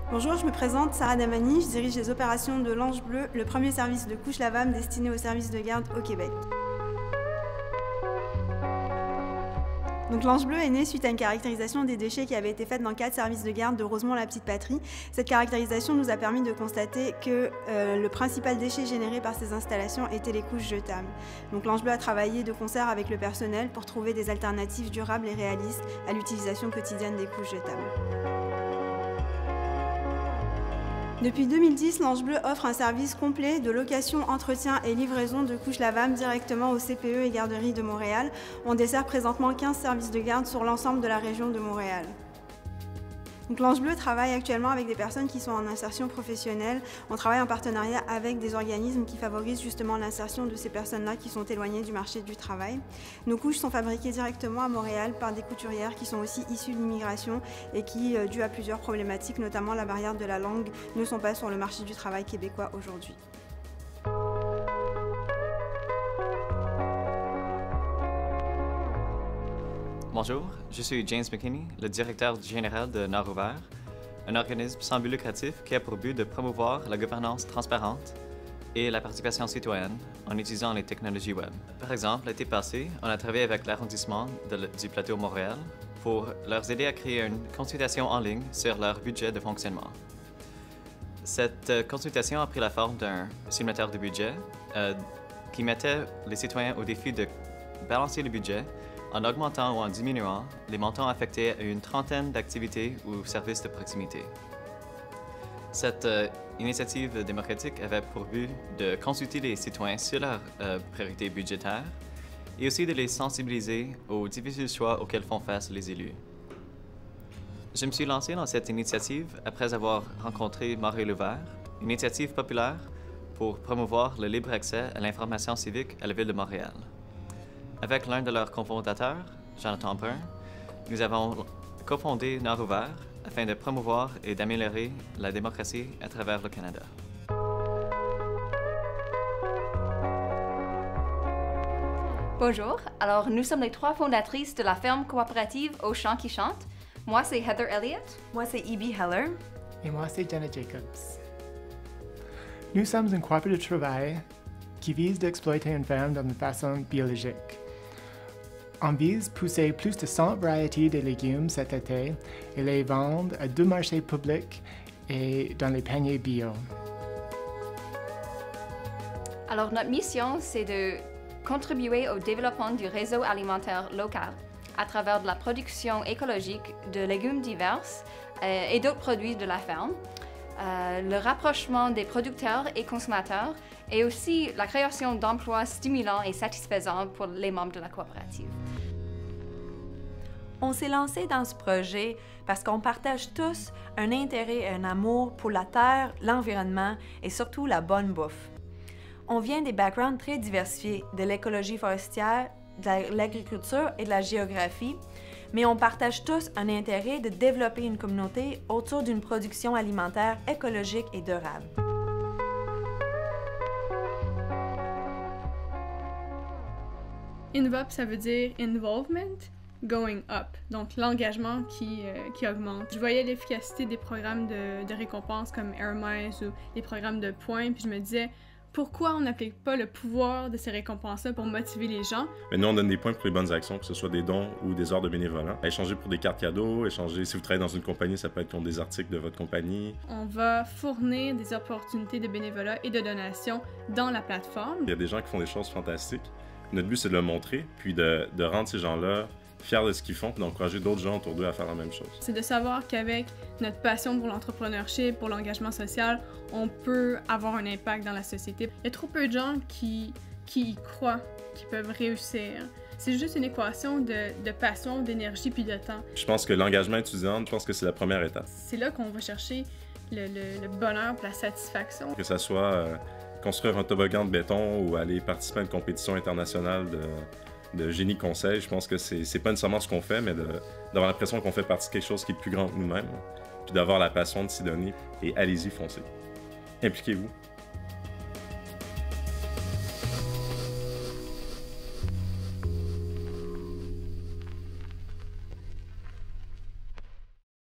Bonjour, je me présente, Sarah Damani, je dirige les opérations de l'Ange Bleu, le premier service de couches lavables destiné aux services de garde au Québec. Donc l'Ange Bleu est né suite à une caractérisation des déchets qui avait été faite dans 4 services de garde de Rosemont-la-Petite-Patrie. Cette caractérisation nous a permis de constater que le principal déchet généré par ces installations était les couches jetables. Donc l'Ange Bleu a travaillé de concert avec le personnel pour trouver des alternatives durables et réalistes à l'utilisation quotidienne des couches jetables. Depuis 2010, l'Ange Bleu offre un service complet de location, entretien et livraison de couches lavables directement au CPE et garderies de Montréal. On dessert présentement 15 services de garde sur l'ensemble de la région de Montréal. Donc l'Ange Bleu travaille actuellement avec des personnes qui sont en insertion professionnelle. On travaille en partenariat avec des organismes qui favorisent justement l'insertion de ces personnes-là qui sont éloignées du marché du travail. Nos couches sont fabriquées directement à Montréal par des couturières qui sont aussi issues de l'immigration et qui, dû à plusieurs problématiques, notamment la barrière de la langue, ne sont pas sur le marché du travail québécois aujourd'hui. Bonjour, je suis James McKinney, le directeur général de Nord Ouvert, un organisme sans but lucratif qui a pour but de promouvoir la gouvernance transparente et la participation citoyenne en utilisant les technologies web. Par exemple, l'été passé, on a travaillé avec l'arrondissement du Plateau Montréal pour leur aider à créer une consultation en ligne sur leur budget de fonctionnement. Cette consultation a pris la forme d'un simulateur de budget qui mettait les citoyens au défi de balancer le budget en augmentant ou en diminuant les montants affectés à une trentaine d'activités ou services de proximité. Cette initiative démocratique avait pour but de consulter les citoyens sur leurs priorités budgétaires et aussi de les sensibiliser aux difficiles choix auxquels font face les élus. Je me suis lancé dans cette initiative après avoir rencontré Marée Levert, une initiative populaire pour promouvoir le libre accès à l'information civique à la Ville de Montréal. Avec l'un de leurs cofondateurs, Jonathan Brun, nous avons cofondé Nord Ouvert afin de promouvoir et d'améliorer la démocratie à travers le Canada. Bonjour, alors nous sommes les 3 fondatrices de la ferme coopérative Au Chant qui chante. Moi, c'est Heather Elliott. Moi, c'est Ibi Heller. Et moi, c'est Jenna Jacobs. Nous sommes une coopérative de travail qui vise d'exploiter une ferme d'une façon biologique. On vise pousser plus de 100 variétés de légumes cet été et les vendre à 2 marchés publics et dans les paniers bio. Alors, notre mission, c'est de contribuer au développement du réseau alimentaire local à travers de la production écologique de légumes divers et d'autres produits de la ferme, le rapprochement des producteurs et consommateurs et aussi la création d'emplois stimulants et satisfaisants pour les membres de la coopérative. On s'est lancé dans ce projet parce qu'on partage tous un intérêt et un amour pour la terre, l'environnement et surtout la bonne bouffe. On vient des backgrounds très diversifiés, de l'écologie forestière, de l'agriculture et de la géographie, mais on partage tous un intérêt de développer une communauté autour d'une production alimentaire écologique et durable. INVOP, ça veut dire Involvement Going Up, donc l'engagement qui augmente. Je voyais l'efficacité des programmes de récompense comme AirMiles ou les programmes de points, puis je me disais, pourquoi on n'applique pas le pouvoir de ces récompenses-là pour motiver les gens? Mais nous, on donne des points pour les bonnes actions, que ce soit des dons ou des heures de bénévolat. Échanger pour des cartes cadeaux, échanger, si vous travaillez dans une compagnie, ça peut être contre des articles de votre compagnie. On va fournir des opportunités de bénévolat et de donation dans la plateforme. Il y a des gens qui font des choses fantastiques. Notre but, c'est de le montrer, puis de rendre ces gens-là fiers de ce qu'ils font, puis d'encourager d'autres gens autour d'eux à faire la même chose. C'est de savoir qu'avec notre passion pour l'entrepreneurship, pour l'engagement social, on peut avoir un impact dans la société. Il y a trop peu de gens qui y croient, qui peuvent réussir. C'est juste une équation de passion, d'énergie puis de temps. Je pense que l'engagement étudiant, je pense que c'est la première étape. C'est là qu'on va chercher le bonheur et la satisfaction. Que ça soit construire un toboggan de béton ou aller participer à une compétition internationale de génie conseil, je pense que c'est pas nécessairement ce qu'on fait, mais d'avoir l'impression qu'on fait partie de quelque chose qui est plus grand que nous-mêmes, puis d'avoir la passion de s'y donner. Et allez-y, foncez. Impliquez-vous.